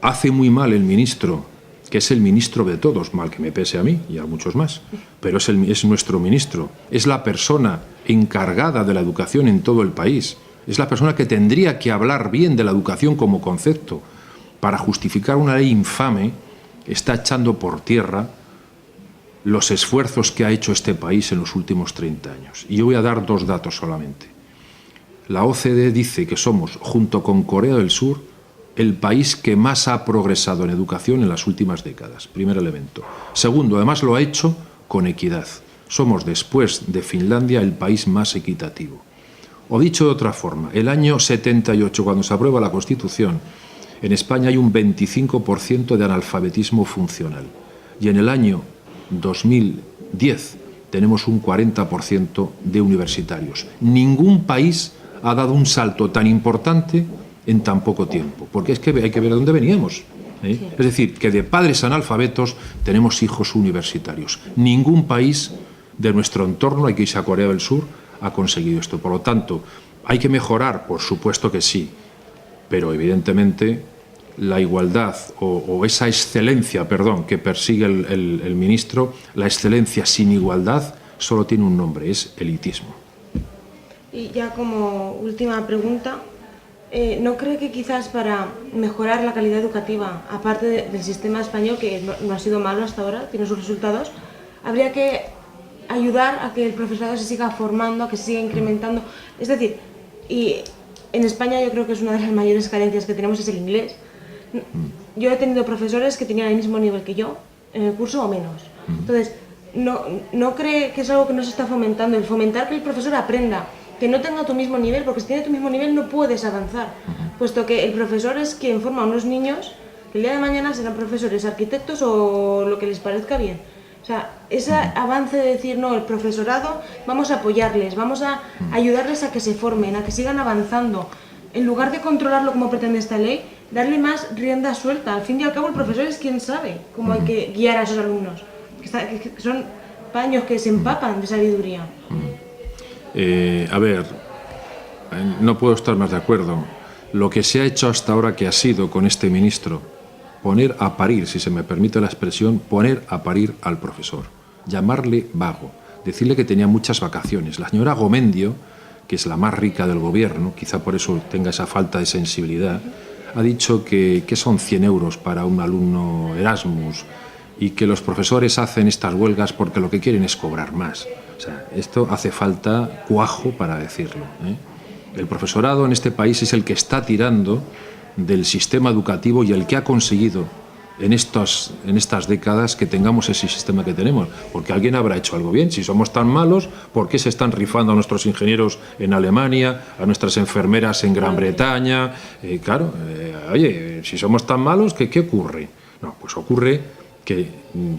Hace muy mal el ministro, que es el ministro de todos, mal que me pese a mí y a muchos más, pero es nuestro ministro. Es la persona encargada de la educación en todo el país. Es la persona que tendría que hablar bien de la educación como concepto. Para justificar una ley infame, está echando por tierra los esfuerzos que ha hecho este país en los últimos 30 años. Y yo voy a dar 2 datos solamente. La OCDE dice que somos, junto con Corea del Sur, el país que más ha progresado en educación en las últimas décadas. Primer elemento. Segundo, además lo ha hecho con equidad. Somos, después de Finlandia, el país más equitativo. O dicho de otra forma, el año 78, cuando se aprueba la Constitución, en España hay un 25% de analfabetismo funcional. Y en el año 2010 tenemos un 40% de universitarios. Ningún país ha dado un salto tan importante en tan poco tiempo, porque es que hay que ver de dónde veníamos. Sí. Es decir, que de padres analfabetos tenemos hijos universitarios. Ningún país de nuestro entorno, hay que irse a Corea del Sur, ha conseguido esto. Por lo tanto, ¿hay que mejorar? Por supuesto que sí. Pero evidentemente la igualdad o esa excelencia, que persigue el ministro, la excelencia sin igualdad solo tiene un nombre, es elitismo. Y ya como última pregunta, ¿no cree que quizás para mejorar la calidad educativa, aparte del sistema español, que no ha sido malo hasta ahora, tiene sus resultados, habría que ayudar a que el profesorado se siga formando, a que se siga incrementando? Es decir, y en España yo creo que es una de las mayores carencias que tenemos es el inglés. Yo he tenido profesores que tenían el mismo nivel que yo en el curso o menos. Entonces, ¿no cree que es algo que no se está fomentando? El fomentar que el profesor aprenda, que no tenga tu mismo nivel, porque si tiene tu mismo nivel no puedes avanzar, puesto que el profesor es quien forma a unos niños que el día de mañana serán profesores, arquitectos o lo que les parezca bien. O sea, ese avance de decir, no, el profesorado, vamos a apoyarles, vamos a ayudarles a que se formen, a que sigan avanzando. En lugar de controlarlo como pretende esta ley, darle más rienda suelta. Al fin y al cabo el profesor es quien sabe cómo hay que guiar a esos alumnos, que son paños que se empapan de sabiduría. A ver, no puedo estar más de acuerdo. Lo que se ha hecho hasta ahora, que ha sido con este ministro, poner a parir, si se me permite la expresión, poner a parir al profesor, llamarle vago, decirle que tenía muchas vacaciones. La señora Gomendio, que es la más rica del gobierno, quizá por eso tenga esa falta de sensibilidad, ha dicho que son 100 euros para un alumno Erasmus y que los profesores hacen estas huelgas porque lo que quieren es cobrar más. O sea, esto hace falta cuajo para decirlo, ¿eh? El profesorado en este país es el que está tirando del sistema educativo y el que ha conseguido en estas décadas que tengamos ese sistema que tenemos, porque alguien habrá hecho algo bien. Si somos tan malos, ¿por qué se están rifando a nuestros ingenieros en Alemania, a nuestras enfermeras en Gran Bretaña? Oye, si somos tan malos, ¿qué ocurre? No, pues ocurre que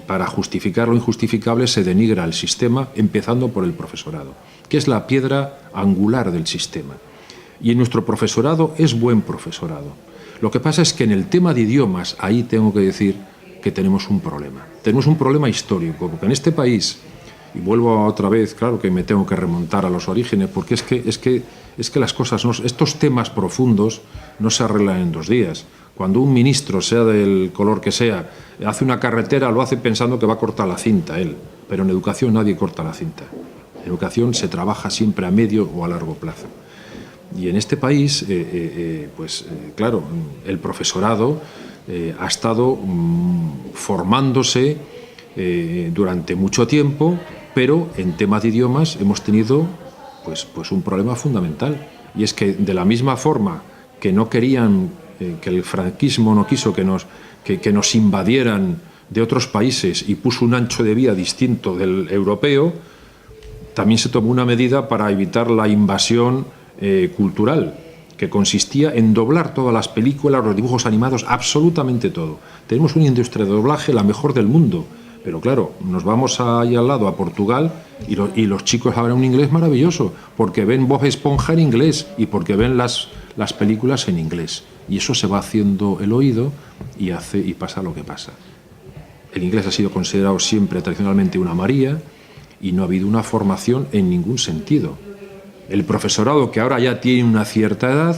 para justificar lo injustificable se denigra el sistema, empezando por el profesorado, que es la piedra angular del sistema. Y en nuestro profesorado es buen profesorado. Lo que pasa es que en el tema de idiomas, ahí tengo que decir que tenemos un problema. Tenemos un problema histórico, porque en este país, y vuelvo otra vez, claro que me tengo que remontar a los orígenes, porque es que las cosas, estos temas profundos no se arreglan en 2 días. Cuando un ministro, sea del color que sea, hace una carretera, lo hace pensando que va a cortar la cinta él, pero en educación nadie corta la cinta. En educación se trabaja siempre a medio o a largo plazo. Y en este país, claro, el profesorado ha estado formándose durante mucho tiempo, pero en temas de idiomas hemos tenido pues un problema fundamental. Y es que de la misma forma que no querían, que el franquismo no quiso que nos invadieran de otros países y puso un ancho de vía distinto del europeo, también se tomó una medida para evitar la invasión cultural, que consistía en doblar todas las películas, los dibujos animados, absolutamente todo. Tenemos una industria de doblaje la mejor del mundo, pero claro, nos vamos ahí al lado, a Portugal, y los chicos hablan un inglés maravilloso, porque ven Bob Esponja en inglés y porque ven las películas en inglés. Y eso se va haciendo el oído y pasa lo que pasa. El inglés ha sido considerado siempre tradicionalmente una María y no ha habido una formación en ningún sentido. El profesorado, que ahora ya tiene una cierta edad,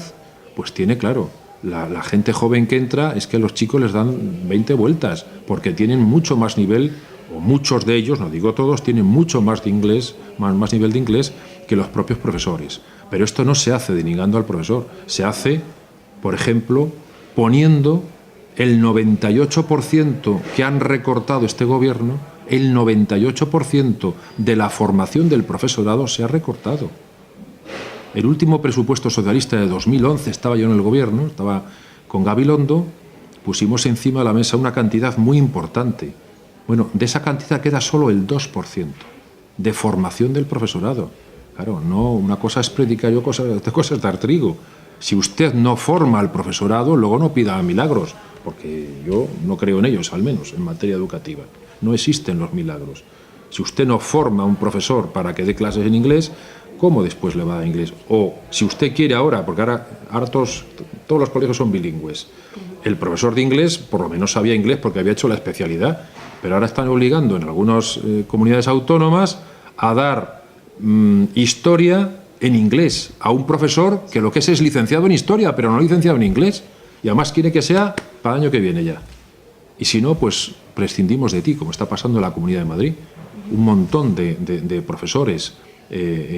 pues tiene, claro, la gente joven que entra, es que los chicos les dan 20 vueltas, porque tienen mucho más nivel, o muchos de ellos, no digo todos, tienen mucho más de inglés, más nivel de inglés que los propios profesores. Pero esto no se hace denigando al profesor, se hace, por ejemplo, poniendo el 98% que han recortado este gobierno, el 98% de la formación del profesorado se ha recortado. El último presupuesto socialista de 2011, estaba yo en el gobierno, estaba con Gabilondo, pusimos encima de la mesa una cantidad muy importante. Bueno, de esa cantidad queda solo el 2% de formación del profesorado. Claro, no, una cosa es predicar yo, otra cosa es dar trigo. Si usted no forma al profesorado, luego no pida milagros, porque yo no creo en ellos, al menos en materia educativa. No existen los milagros. Si usted no forma a un profesor para que dé clases en inglés, ¿cómo después le va a dar inglés? O si usted quiere ahora, porque ahora todos los colegios son bilingües, el profesor de inglés por lo menos sabía inglés porque había hecho la especialidad, pero ahora están obligando en algunas comunidades autónomas a dar historia en inglés a un profesor que lo que es licenciado en historia, pero no licenciado en inglés, y además quiere que sea para el año que viene ya. Y si no, pues prescindimos de ti, como está pasando en la Comunidad de Madrid. Un montón de profesores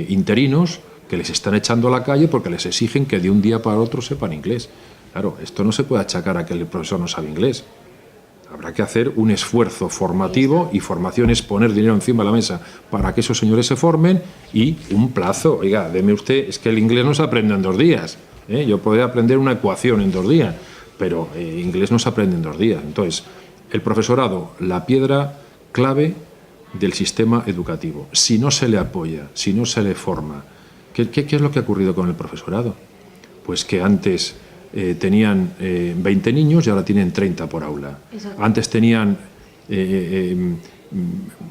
interinos que les están echando a la calle porque les exigen que de un día para otro sepan inglés. Claro, esto no se puede achacar a que el profesor no sabe inglés. Habrá que hacer un esfuerzo formativo, y formación es poner dinero encima de la mesa para que esos señores se formen, y un plazo. Oiga, deme usted, es que el inglés no se aprende en 2 días. Yo podría aprender una ecuación en 2 días, pero inglés no se aprende en 2 días. Entonces, el profesorado, la piedra clave del sistema educativo. Si no se le apoya, si no se le forma, ¿qué es lo que ha ocurrido con el profesorado? Pues que antes tenían 20 niños y ahora tienen 30 por aula. Exacto. Antes tenían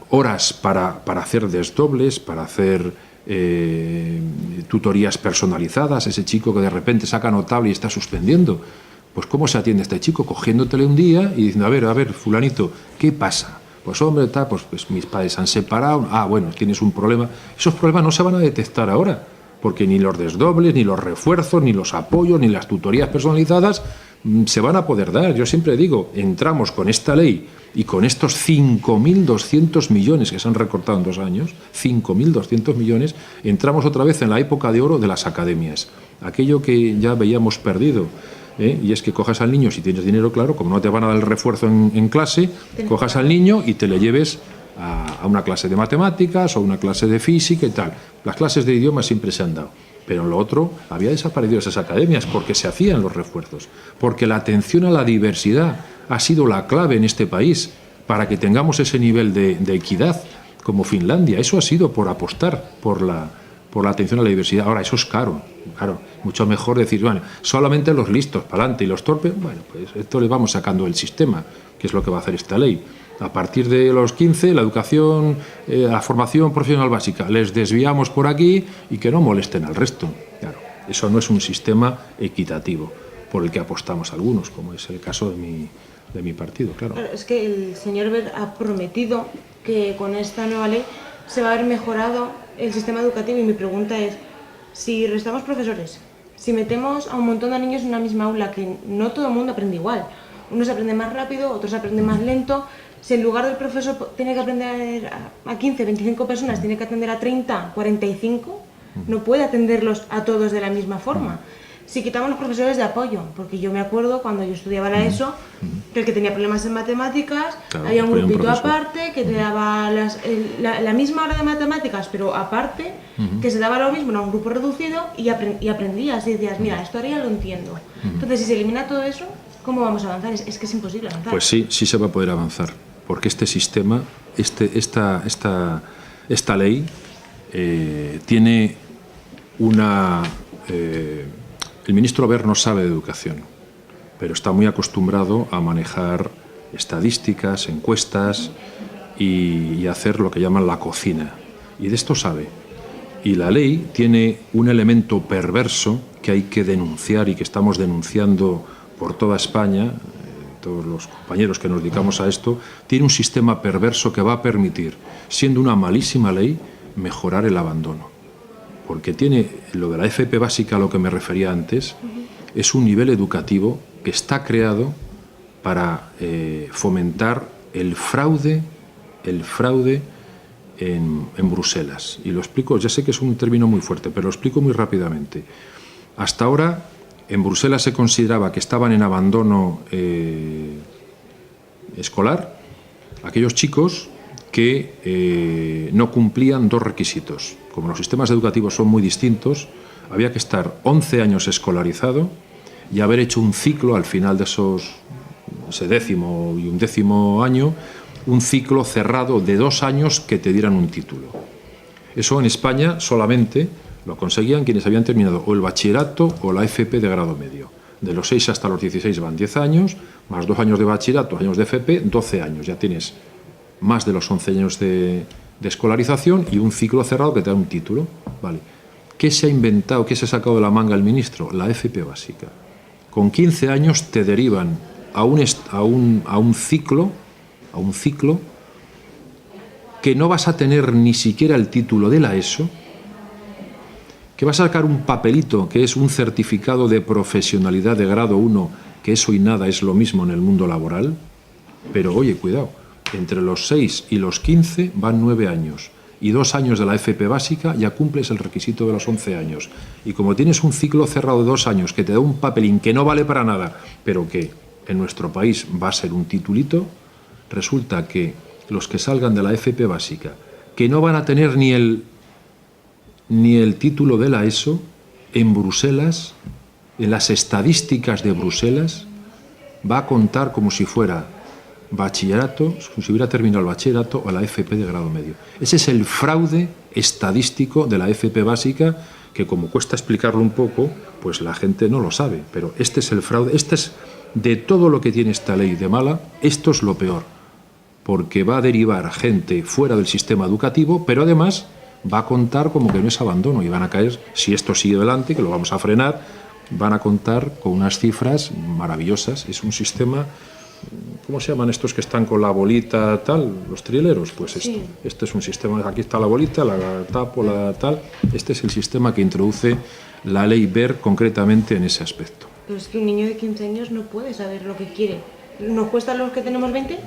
horas para hacer desdobles, para hacer tutorías personalizadas. Ese chico que de repente saca notable y está suspendiendo, pues ¿cómo se atiende a este chico? Cogiéndotele un día y diciendo, a ver, fulanito, ¿qué pasa? Pues hombre, pues mis padres se han separado, bueno, tienes un problema. Esos problemas no se van a detectar ahora, porque ni los desdobles, ni los refuerzos, ni los apoyos, ni las tutorías personalizadas se van a poder dar. Yo siempre digo, entramos con esta ley y con estos 5.200 millones que se han recortado en 2 años, 5.200 millones, entramos otra vez en la época de oro de las academias. Aquello que ya veíamos perdido. Y es que cojas al niño, si tienes dinero, claro, como no te van a dar el refuerzo en clase, cojas al niño y te le lleves a una clase de matemáticas o una clase de física y tal. Las clases de idiomas siempre se han dado. Pero en lo otro había desaparecido esas academias porque se hacían los refuerzos, porque la atención a la diversidad ha sido la clave en este país para que tengamos ese nivel de equidad como Finlandia. Eso ha sido por apostar por la atención a la diversidad. Ahora, eso es caro, mucho mejor decir, bueno, solamente los listos para adelante y los torpes, bueno, pues esto le vamos sacando del sistema, que es lo que va a hacer esta ley. A partir de los 15, la educación, la formación profesional básica, les desviamos por aquí y que no molesten al resto. Claro, eso no es un sistema equitativo por el que apostamos algunos, como es el caso de mi partido, claro. Es que el señor Wert ha prometido que con esta nueva ley se va a haber mejorado el sistema educativo, y mi pregunta es, si restamos profesores, si metemos a un montón de niños en una misma aula, que no todo el mundo aprende igual, unos aprenden más rápido, otros aprenden más lento, si en lugar del profesor tiene que aprender a 15, 25 personas, tiene que atender a 30, 45, no puede atenderlos a todos de la misma forma. Si quitamos los profesores de apoyo, porque yo me acuerdo cuando yo estudiaba la ESO, que el que tenía problemas en matemáticas, claro, había un grupito aparte que te daba la misma hora de matemáticas, pero aparte, que se daba lo mismo en un grupo reducido y aprendías y decías, mira, esto ahora ya lo entiendo. Entonces, si se elimina todo eso, ¿cómo vamos a avanzar? Es que es imposible avanzar. Pues sí, sí se va a poder avanzar, porque este sistema, esta ley tiene una... el ministro Wert no sabe de educación, pero está muy acostumbrado a manejar estadísticas, encuestas y hacer lo que llaman la cocina. Y de esto sabe. Y la ley tiene un elemento perverso que hay que denunciar y que estamos denunciando por toda España, todos los compañeros que nos dedicamos a esto. Tiene un sistema perverso que va a permitir, siendo una malísima ley, mejorar el abandono. Porque tiene lo de la FP básica, a lo que me refería antes, es un nivel educativo que está creado para fomentar el fraude en Bruselas. Y lo explico, ya sé que es un término muy fuerte, pero lo explico muy rápidamente. Hasta ahora, en Bruselas se consideraba que estaban en abandono escolar aquellos chicos que no cumplían dos requisitos. Como los sistemas educativos son muy distintos, había que estar 11 años escolarizado y haber hecho un ciclo al final de ese décimo y undécimo año, un ciclo cerrado de 2 años que te dieran un título. Eso en España solamente lo conseguían quienes habían terminado o el bachillerato o la FP de grado medio. De los 6 hasta los 16 van 10 años, más 2 años de bachillerato, 2 años de FP, 12 años. Ya tienes más de los 11 años de escolarización y un ciclo cerrado que te da un título. Vale. ¿Qué se ha inventado, qué se ha sacado de la manga el ministro? La FP básica. Con 15 años te derivan a un ciclo que no vas a tener ni siquiera el título de la ESO, que vas a sacar un papelito que es un certificado de profesionalidad de grado 1, que eso y nada es lo mismo en el mundo laboral. Pero oye, cuidado, entre los 6 y los 15 van 9 años. Y 2 años de la FP básica ya cumples el requisito de los 11 años. Y como tienes un ciclo cerrado de 2 años que te da un papelín que no vale para nada, pero que en nuestro país va a ser un titulito, resulta que los que salgan de la FP básica, que no van a tener ni el título de la ESO, en Bruselas, en las estadísticas de Bruselas, va a contar como si fuera bachillerato, como si hubiera terminado el bachillerato o la FP de grado medio. Ese es el fraude estadístico de la FP básica, que como cuesta explicarlo un poco, pues la gente no lo sabe. Pero este es el fraude, este es de todo lo que tiene esta ley de mala, esto es lo peor, porque va a derivar gente fuera del sistema educativo, pero además va a contar como que no es abandono y van a caer, si esto sigue adelante, que lo vamos a frenar, van a contar con unas cifras maravillosas. Es un sistema... ¿Cómo se llaman estos que están con la bolita tal? Los trileros, pues esto. Sí. Este es un sistema, aquí está la bolita, la tapo, la tal. Este es el sistema que introduce la ley Wert concretamente en ese aspecto. Pero es que un niño de 15 años no puede saber lo que quiere. ¿Nos cuesta a los que tenemos 20?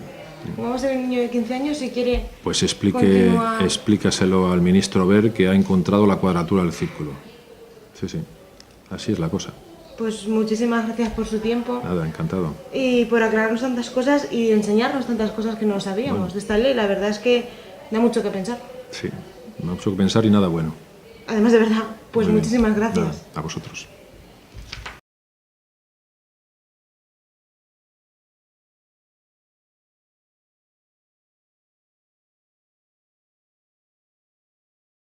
¿Cómo va a ser un niño de 15 años si quiere? Pues explícaselo al ministro Wert, que ha encontrado la cuadratura del círculo. Sí, sí, así es la cosa. Pues muchísimas gracias por su tiempo. Nada, encantado. Y por aclararnos tantas cosas y enseñarnos tantas cosas que no sabíamos de esta ley. La verdad es que da mucho que pensar. Sí, da mucho que pensar y nada bueno. además de verdad, pues Muy bien. muchísimas gracias. Nada, a vosotros.